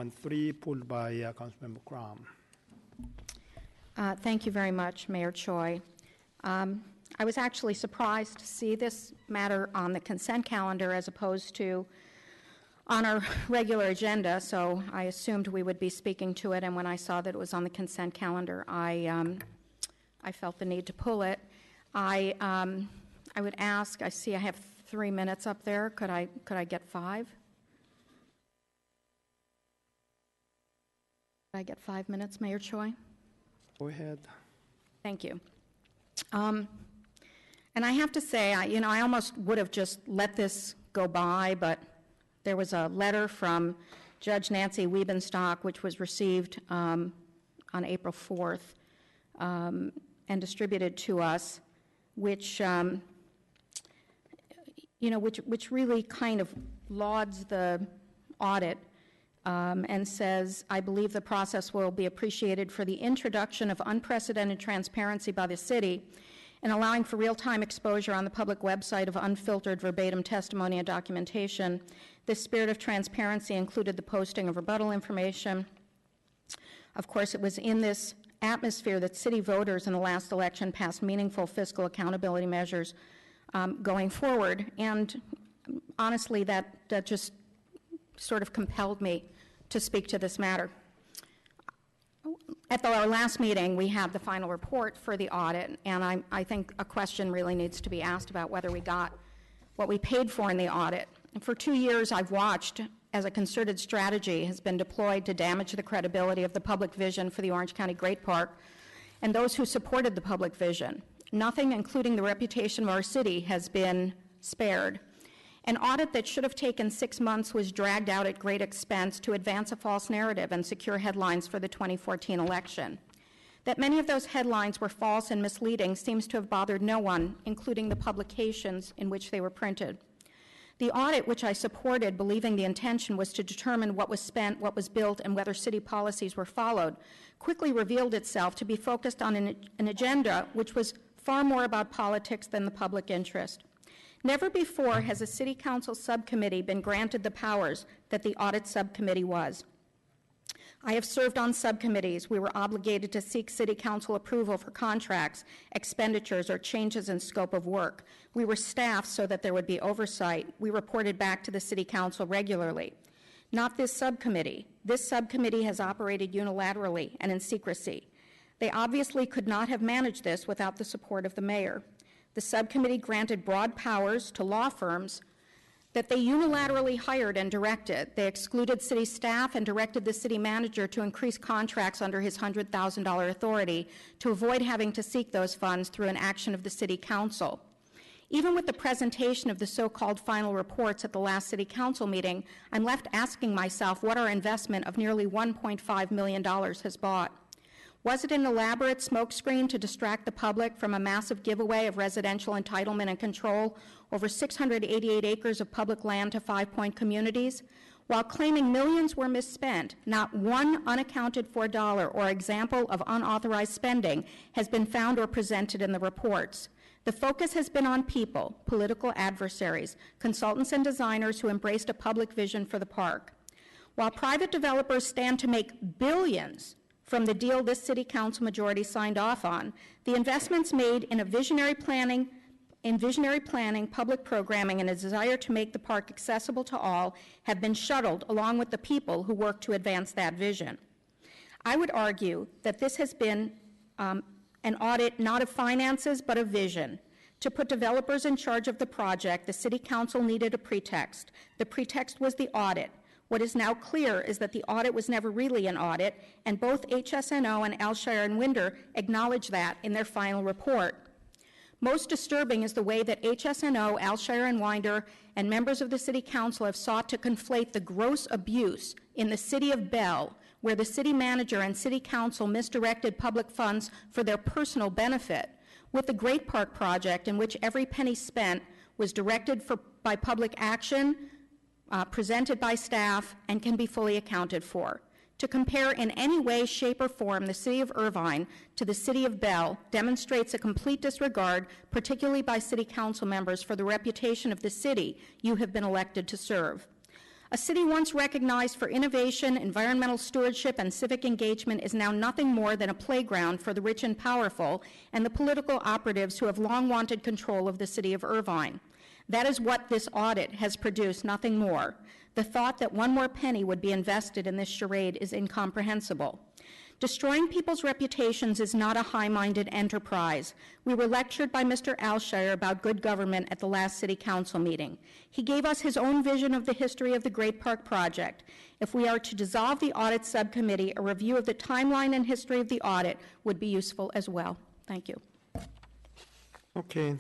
3, pulled by Councilmember Krom. Thank you very much, Mayor Choi. I was actually surprised to see this matter on the consent calendar as opposed to on our regular agenda, so I assumed we would be speaking to it, and when I saw that it was on the consent calendar, I felt the need to pull it. I would ask, I see I have 3 minutes up there. Could I get 5? Could I get 5 minutes, Mayor Choi? Go ahead. Thank you. And I have to say, I almost would have just let this go by, but there was a letter from Judge Nancy Wiebenstock, which was received on April 4th and distributed to us, which really kind of lauds the audit and says, I believe the process will be appreciated for the introduction of unprecedented transparency by the city and allowing for real-time exposure on the public website of unfiltered verbatim testimony and documentation. This spirit of transparency included the posting of rebuttal information. Of course, it was in this atmosphere that city voters in the last election passed meaningful fiscal accountability measures going forward, and honestly, that just sort of compelled me to speak to this matter. At our last meeting, we had the final report for the audit, and I think a question really needs to be asked about whether we got what we paid for in the audit. And for 2 years, I've watched as a concerted strategy has been deployed to damage the credibility of the public vision for the Orange County Great Park and those who supported the public vision. Nothing, including the reputation of our city, has been spared. An audit that should have taken 6 months was dragged out at great expense to advance a false narrative and secure headlines for the 2014 election. That many of those headlines were false and misleading seems to have bothered no one, including the publications in which they were printed. The audit, which I supported, believing the intention was to determine what was spent, what was built, and whether city policies were followed, quickly revealed itself to be focused on an agenda which was far more about politics than the public interest. Never before has a city council subcommittee been granted the powers that the audit subcommittee was. I have served on subcommittees. We were obligated to seek city council approval for contracts, expenditures, or changes in scope of work. We were staffed so that there would be oversight. We reported back to the city council regularly. Not this subcommittee. This subcommittee has operated unilaterally and in secrecy. They obviously could not have managed this without the support of the mayor. The subcommittee granted broad powers to law firms that they unilaterally hired and directed. They excluded city staff and directed the city manager to increase contracts under his $100,000 authority to avoid having to seek those funds through an action of the city council. Even with the presentation of the so-called final reports at the last city council meeting, I'm left asking myself what our investment of nearly $1.5 million has bought. Was it an elaborate smokescreen to distract the public from a massive giveaway of residential entitlement and control over 688 acres of public land to 5 Point communities? While claiming millions were misspent, not one unaccounted for dollar or example of unauthorized spending has been found or presented in the reports. The focus has been on people, political adversaries, consultants and designers who embraced a public vision for the park. While private developers stand to make billions from the deal this city council majority signed off on, the investments made in visionary planning, public programming, and a desire to make the park accessible to all have been shuttled along with the people who work to advance that vision. I would argue that this has been an audit not of finances but of vision. To put developers in charge of the project, the city council needed a pretext. The pretext was the audit. What is now clear is that the audit was never really an audit, and both HSNO and Alshire and Winder acknowledge that in their final report. Most disturbing is the way that HSNO, Alshire and Winder, and members of the City Council have sought to conflate the gross abuse in the city of Bell, where the city manager and City Council misdirected public funds for their personal benefit, with the Great Park project, in which every penny spent was directed by public action, presented by staff, and can be fully accounted for. To compare in any way, shape, or form the city of Irvine to the city of Bell demonstrates a complete disregard, particularly by city council members, for the reputation of the city you have been elected to serve. A city once recognized for innovation, environmental stewardship, and civic engagement is now nothing more than a playground for the rich and powerful and the political operatives who have long wanted control of the city of Irvine. That is what this audit has produced, nothing more. The thought that one more penny would be invested in this charade is incomprehensible. Destroying people's reputations is not a high-minded enterprise. We were lectured by Mr. Alshire about good government at the last City Council meeting. He gave us his own vision of the history of the Great Park project. If we are to dissolve the audit subcommittee, a review of the timeline and history of the audit would be useful as well. Thank you. Okay,